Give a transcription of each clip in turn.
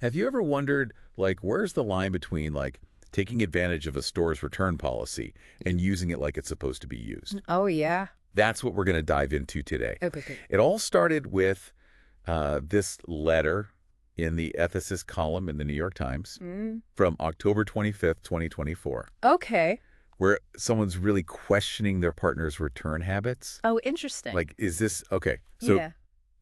Have you ever wondered, like, where's the line between, like, taking advantage of a store's return policy and using it like it's supposed to be used? Oh, yeah. That's what we're going to dive into today. Okay, good. It all started with this letter in the ethicist column in the New York Times Mm. from October 25th, 2024, Okay. where someone's really questioning their partner's return habits. Oh, interesting. Like, is this okay? So Yeah.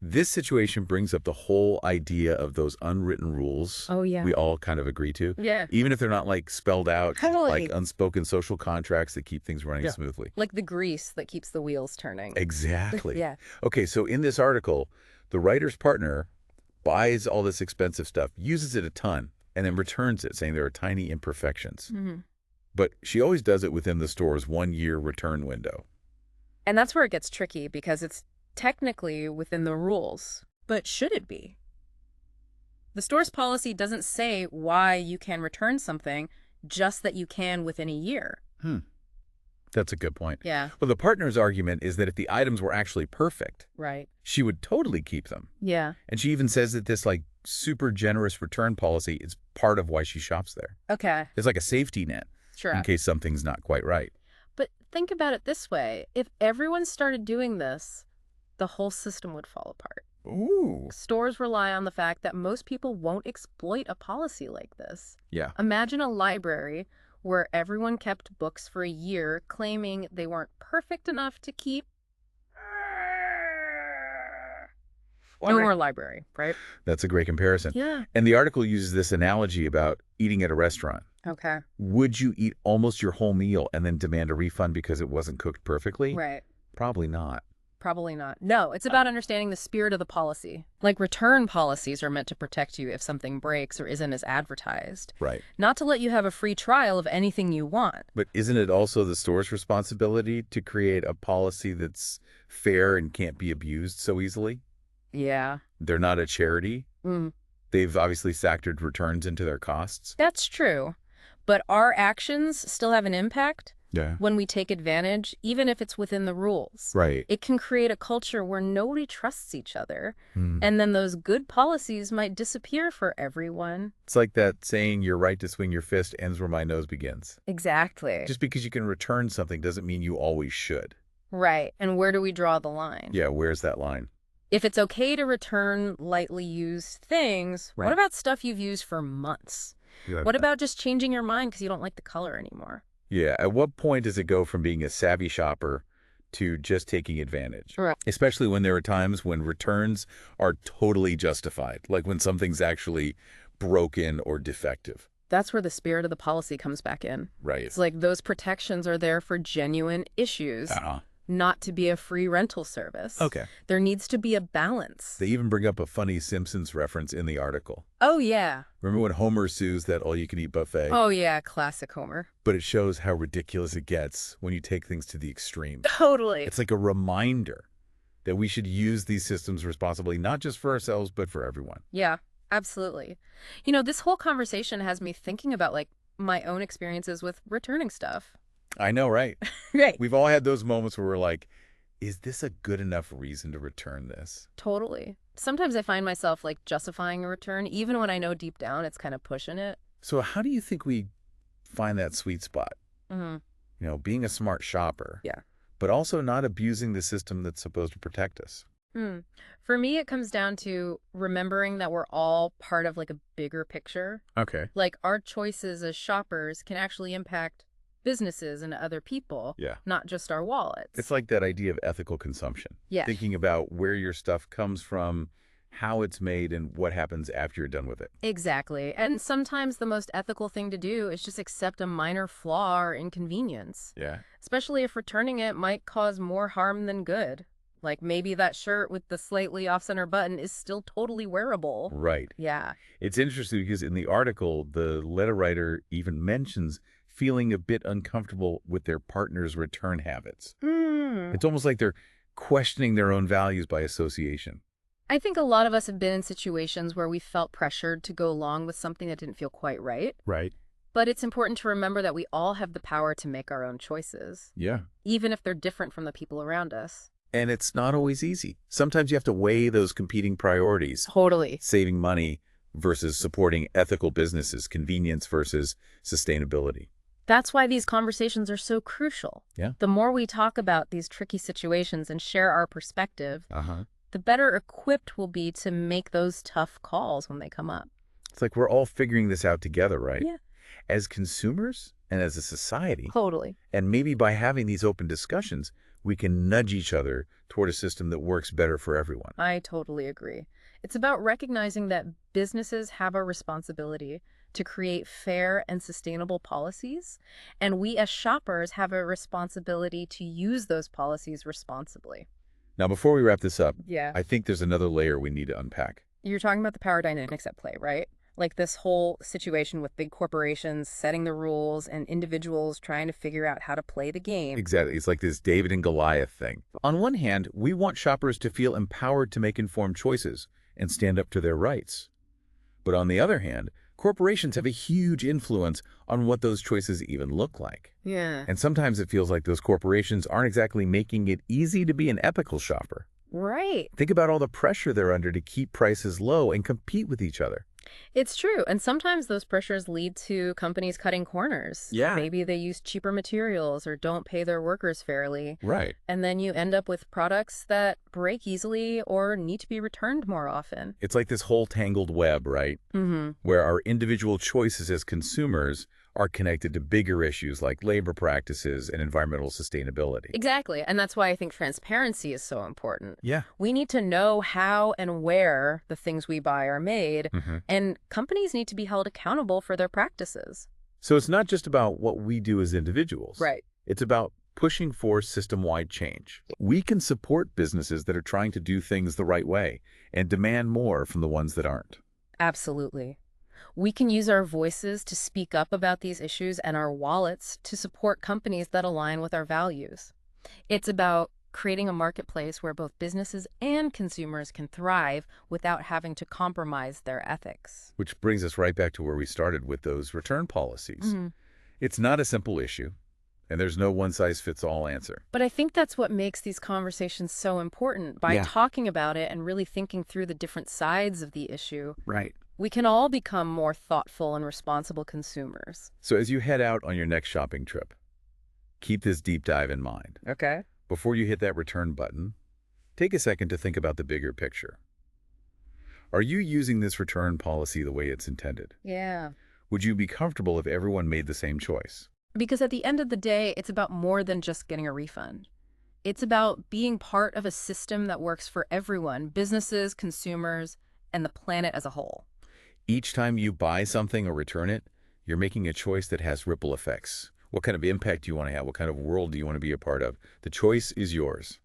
this situation brings up the whole idea of those unwritten rules Oh, yeah. we all kind of agree to, Yeah. even if they're not like spelled out, Totally. like unspoken social contracts that keep things running Yeah. smoothly. Like the grease that keeps the wheels turning. Exactly. Yeah. Okay, so in this article, the writer's partner buys all this expensive stuff, uses it a ton, and then returns it, saying there are tiny imperfections. Hmm. But she always does it within the store's 1-year return window. And that's where it gets tricky because it's technically within the rules. But should it be? The store's policy doesn't say why you can return something, just that you can within a year. That's a good point. Yeah. Well, the partner's argument is that if the items were actually perfect, Right. she would totally keep them. Yeah. And she even says that this like super generous return policy is part of why she shops there. Okay. It's like a safety net Sure. in case something's not quite right. But think about it this way. If everyone started doing this, the whole system would fall apart. Ooh. Stores rely on the fact that most people won't exploit a policy like this. Yeah. Imagine a library where everyone kept books for a year claiming they weren't perfect enough to keep. No more library, right? That's a great comparison. Yeah. And the article uses this analogy about eating at a restaurant. Okay. Would you eat almost your whole meal and then demand a refund because it wasn't cooked perfectly? Right. Probably not. Probably not. No, it's about understanding the spirit of the policy. Like return policies are meant to protect you if something breaks or isn't as advertised, Right. not to let you have a free trial of anything you want. But isn't it also the store's responsibility to create a policy that's fair and can't be abused so easily? Yeah. They're not a charity. Mm. They've obviously factored returns into their costs. That's true. But our actions still have an impact Yeah. when we take advantage, even if it's within the rules. Right. It can create a culture where nobody trusts each other, Hmm. and then those good policies might disappear for everyone. It's like that saying, your right to swing your fist ends where my nose begins. Exactly. Just because you can return something doesn't mean you always should. Right. And where do we draw the line? Yeah, where's that line? If it's okay to return lightly used things, Right. what about stuff you've used for months? What about just changing your mind because you don't like the color anymore? Yeah, at what point does it go from being a savvy shopper to just taking advantage? Right. Especially when there are times when returns are totally justified, like when something's actually broken or defective. That's where the spirit of the policy comes back in. Right. It's like those protections are there for genuine issues, Uh-huh. not to be a free rental service. Okay. There needs to be a balance. They even bring up a funny Simpsons reference in the article. Oh, yeah. Remember when Homer sues that all-you-can-eat buffet? Oh, yeah. Classic Homer. But it shows how ridiculous it gets when you take things to the extreme. Totally. It's like a reminder that we should use these systems responsibly, not just for ourselves, but for everyone. Yeah, absolutely. You know, this whole conversation has me thinking about, like, my own experiences with returning stuff. I know, right? Right. We've all had those moments where we're like, is this a good enough reason to return this? Totally. Sometimes I find myself, like, justifying a return, even when I know deep down it's kind of pushing it. So how do you think we find that sweet spot? Mm-hmm. You know, being a smart shopper. Yeah. But also not abusing the system that's supposed to protect us. For me, it comes down to remembering that we're all part of, like, a bigger picture. Okay. Like, our choices as shoppers can actually impact businesses and other people, Yeah. not just our wallets. It's like that idea of ethical consumption. Yeah. Thinking about where your stuff comes from, how it's made, and what happens after you're done with it. Exactly. And sometimes the most ethical thing to do is just accept a minor flaw or inconvenience, Yeah. especially if returning it might cause more harm than good. Like maybe that shirt with the slightly off-center button is still totally wearable. Right. Yeah. It's interesting because in the article, the letter writer even mentions feeling a bit uncomfortable with their partner's return habits. It's almost like they're questioning their own values by association. I think a lot of us have been in situations where we felt pressured to go along with something that didn't feel quite right. Right. But it's important to remember that we all have the power to make our own choices, Yeah. even if they're different from the people around us. And it's not always easy. Sometimes you have to weigh those competing priorities, Totally. saving money versus supporting ethical businesses, convenience versus sustainability. That's why these conversations are so crucial. Yeah. The more we talk about these tricky situations and share our perspective, Uh-huh. the better equipped we'll be to make those tough calls when they come up. It's like we're all figuring this out together, right? Yeah. As consumers and as a society. Totally. And maybe by having these open discussions, we can nudge each other toward a system that works better for everyone. I totally agree. It's about recognizing that businesses have a responsibility to create fair and sustainable policies, and we as shoppers have a responsibility to use those policies responsibly. Now, before we wrap this up, Yeah. I think there's another layer we need to unpack. You're talking about the power dynamics at play, right? Like this whole situation with big corporations setting the rules and individuals trying to figure out how to play the game. Exactly. It's like this David and Goliath thing. On one hand, we want shoppers to feel empowered to make informed choices and stand up to their rights. But on the other hand, corporations have a huge influence on what those choices even look like. Yeah. And sometimes it feels like those corporations aren't exactly making it easy to be an ethical shopper. Right. Think about all the pressure they're under to keep prices low and compete with each other. It's true. And sometimes those pressures lead to companies cutting corners. Yeah. Maybe they use cheaper materials or don't pay their workers fairly. Right. And then you end up with products that break easily or need to be returned more often. It's like this whole tangled web, right? Mm-hmm. Where our individual choices as consumers are connected to bigger issues like labor practices and environmental sustainability. Exactly. And that's why I think transparency is so important. Yeah. We need to know how and where the things we buy are made, and companies need to be held accountable for their practices. So it's not just about what we do as individuals. Right. It's about pushing for system-wide change. We can support businesses that are trying to do things the right way and demand more from the ones that aren't. Absolutely. We can use our voices to speak up about these issues and our wallets to support companies that align with our values. It's about creating a marketplace where both businesses and consumers can thrive without having to compromise their ethics. Which brings us right back to where we started with those return policies. It's not a simple issue, and there's no one-size-fits-all answer. But I think that's what makes these conversations so important. By talking about it and really thinking through the different sides of the issue, Right. we can all become more thoughtful and responsible consumers. So as you head out on your next shopping trip, keep this deep dive in mind. Okay. Before you hit that return button, take a second to think about the bigger picture. Are you using this return policy the way it's intended? Yeah. Would you be comfortable if everyone made the same choice? Because at the end of the day, it's about more than just getting a refund. It's about being part of a system that works for everyone, businesses, consumers, and the planet as a whole. Each time you buy something or return it, you're making a choice that has ripple effects. What kind of impact do you want to have? What kind of world do you want to be a part of? The choice is yours.